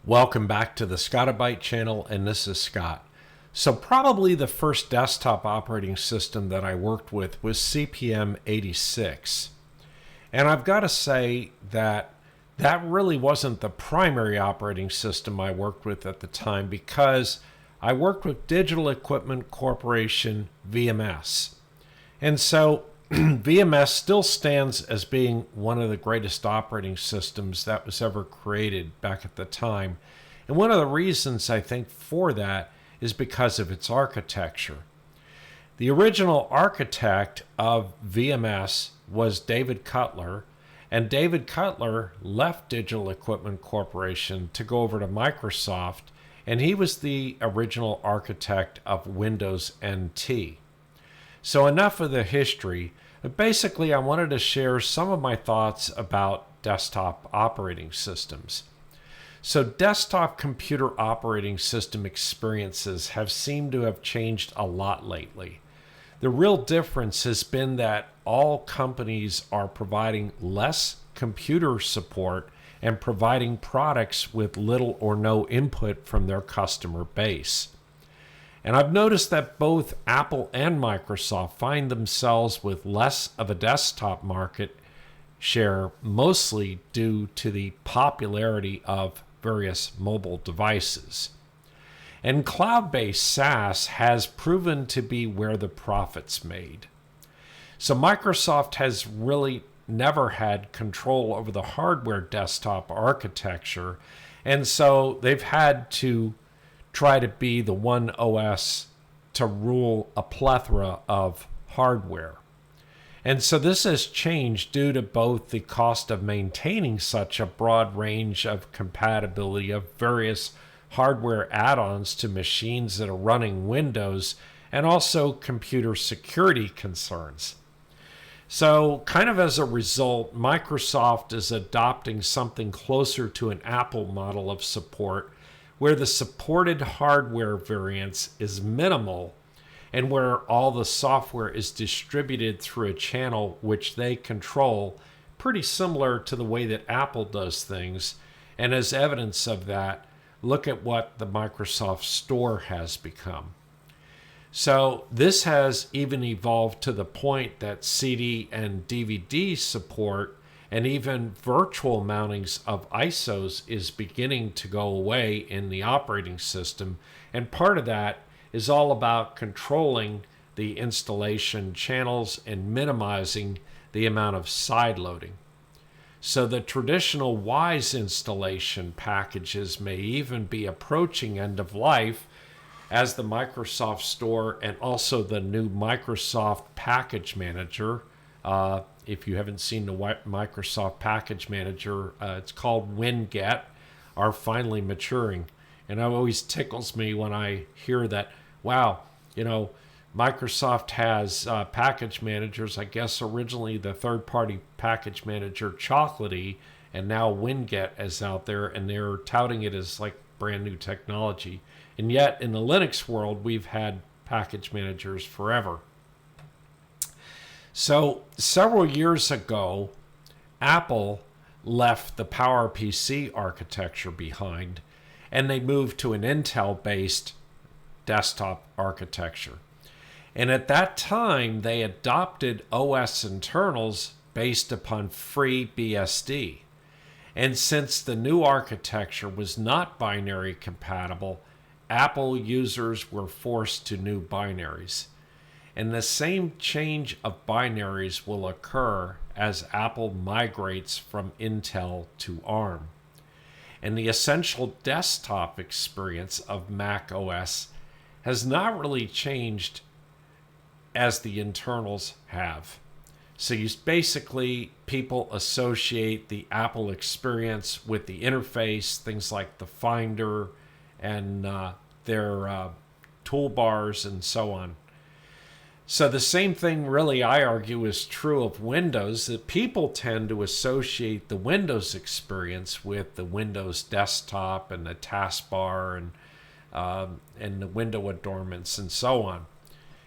Welcome back to the Scotti-BYTE channel, and this is Scott. So probably the first desktop operating system that I worked with was CPM86. And I've got to say that that really wasn't the primary operating system I worked with at the time, because I worked with Digital Equipment Corporation, VMS. And so VMS still stands as being one of the greatest operating systems that was ever created back at the time. And one of the reasons I think for that is because of its architecture. The original architect of VMS was David Cutler, and David Cutler left Digital Equipment Corporation to go over to Microsoft, and he was the original architect of Windows NT. So enough of the history. But basically, I wanted to share some of my thoughts about desktop operating systems. So desktop computer operating system experiences have seemed to have changed a lot lately. The real difference has been that all companies are providing less computer support and providing products with little or no input from their customer base. And I've noticed that both Apple and Microsoft find themselves with less of a desktop market share, mostly due to the popularity of various mobile devices. And cloud-based SaaS has proven to be where the profit's made. So Microsoft has really never had control over the hardware desktop architecture, and so they've had to try to be the one OS to rule a plethora of hardware. And so this has changed due to both the cost of maintaining such a broad range of compatibility of various hardware add-ons to machines that are running Windows, and also computer security concerns. So kind of as a result, Microsoft is adopting something closer to an Apple model of support, where the supported hardware variance is minimal and where all the software is distributed through a channel which they control, pretty similar to the way that Apple does things. And as evidence of that, look at what the Microsoft Store has become. So this has even evolved to the point that CD and DVD support and even virtual mountings of ISOs is beginning to go away in the operating system. And part of that is all about controlling the installation channels and minimizing the amount of side loading. So the traditional WISE installation packages may even be approaching end of life, as the Microsoft Store and also the new Microsoft Package Manager. If you haven't seen the Microsoft Package Manager, it's called WinGet, are finally maturing. And it always tickles me when I hear that, wow, Microsoft has package managers. I guess originally the third-party package manager Chocolatey, and now WinGet is out there, and they're touting it as like brand new technology. And yet in the Linux world, we've had package managers forever. So several years ago, Apple left the PowerPC architecture behind, and they moved to an Intel-based desktop architecture. And at that time, they adopted OS internals based upon FreeBSD. And since the new architecture was not binary compatible, Apple users were forced to new binaries. And the same change of binaries will occur as Apple migrates from Intel to ARM. And the essential desktop experience of Mac OS has not really changed as the internals have. So people associate the Apple experience with the interface, things like the Finder and their toolbars and so on. So the same thing really, I argue, is true of Windows, that people tend to associate the Windows experience with the Windows desktop and the taskbar and the window adornments and so on.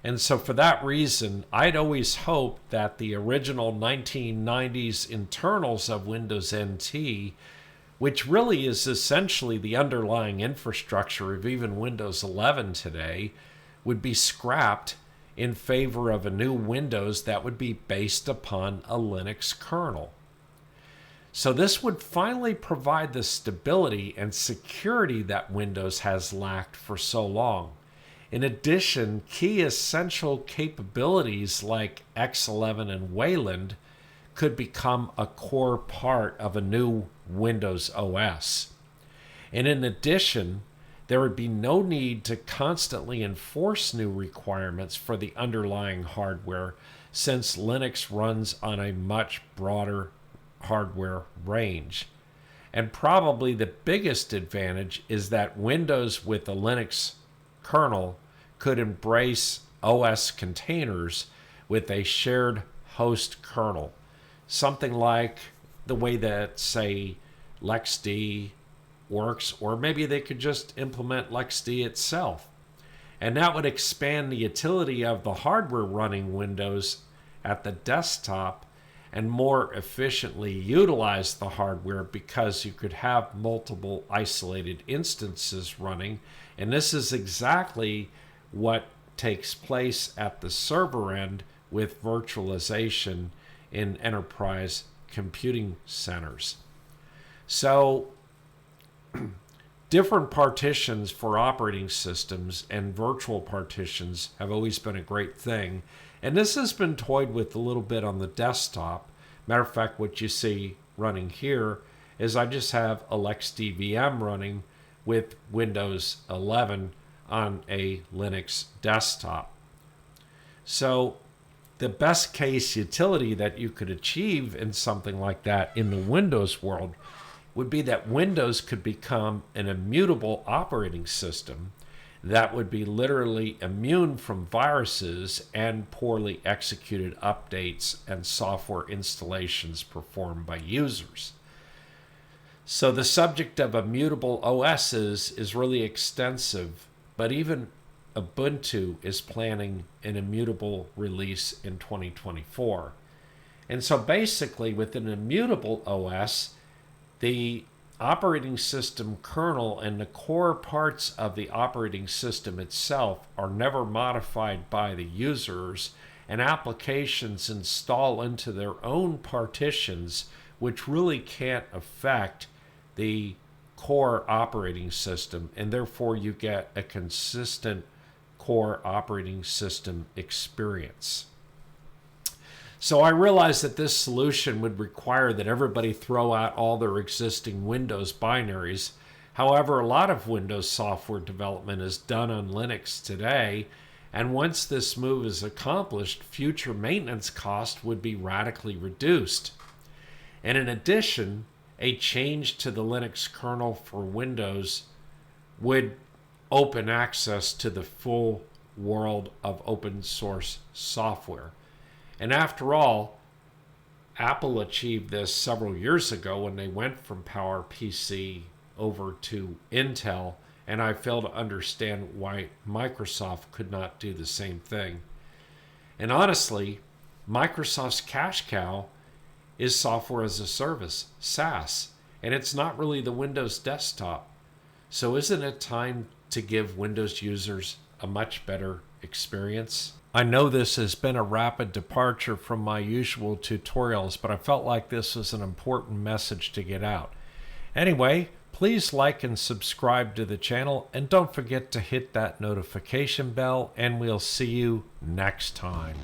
And so for that reason, I'd always hoped that the original 1990s internals of Windows NT which really is essentially the underlying infrastructure of even Windows 11 today, would be scrapped in favor of a new Windows that would be based upon a Linux kernel. So this would finally provide the stability and security that Windows has lacked for so long. In addition, key essential capabilities like X11 and Wayland could become a core part of a new Windows OS. And in addition, there would be no need to constantly enforce new requirements for the underlying hardware, since Linux runs on a much broader hardware range. And probably the biggest advantage is that Windows with a Linux kernel could embrace OS containers with a shared host kernel, something like the way that, say, LXD works, or maybe they could just implement LXD itself. And that would expand the utility of the hardware running Windows at the desktop and more efficiently utilize the hardware, because you could have multiple isolated instances running. And this is exactly what takes place at the server end with virtualization in enterprise computing centers. So different partitions for operating systems and virtual partitions have always been a great thing. And this has been toyed with a little bit on the desktop. Matter of fact, what you see running here is I just have a LXD VM running with Windows 11 on a Linux desktop. So the best case utility that you could achieve in something like that in the Windows world would be that Windows could become an immutable operating system that would be literally immune from viruses and poorly executed updates and software installations performed by users. So the subject of immutable OSs is really extensive, but even Ubuntu is planning an immutable release in 2024. And so basically with an immutable OS, the operating system kernel and the core parts of the operating system itself are never modified by the users, and applications install into their own partitions, which really can't affect the core operating system, and therefore you get a consistent core operating system experience. So I realized that this solution would require that everybody throw out all their existing Windows binaries. However, a lot of Windows software development is done on Linux today, and once this move is accomplished, future maintenance costs would be radically reduced. And in addition, a change to the Linux kernel for Windows would open access to the full world of open source software. And after all, Apple achieved this several years ago when they went from PowerPC over to Intel, and I fail to understand why Microsoft could not do the same thing. And honestly, Microsoft's cash cow is software as a service, SaaS, and it's not really the Windows desktop. So isn't it time to give Windows users a much better experience? I know this has been a rapid departure from my usual tutorials, but I felt like this was an important message to get out. Anyway, please like and subscribe to the channel, and don't forget to hit that notification bell, and we'll see you next time.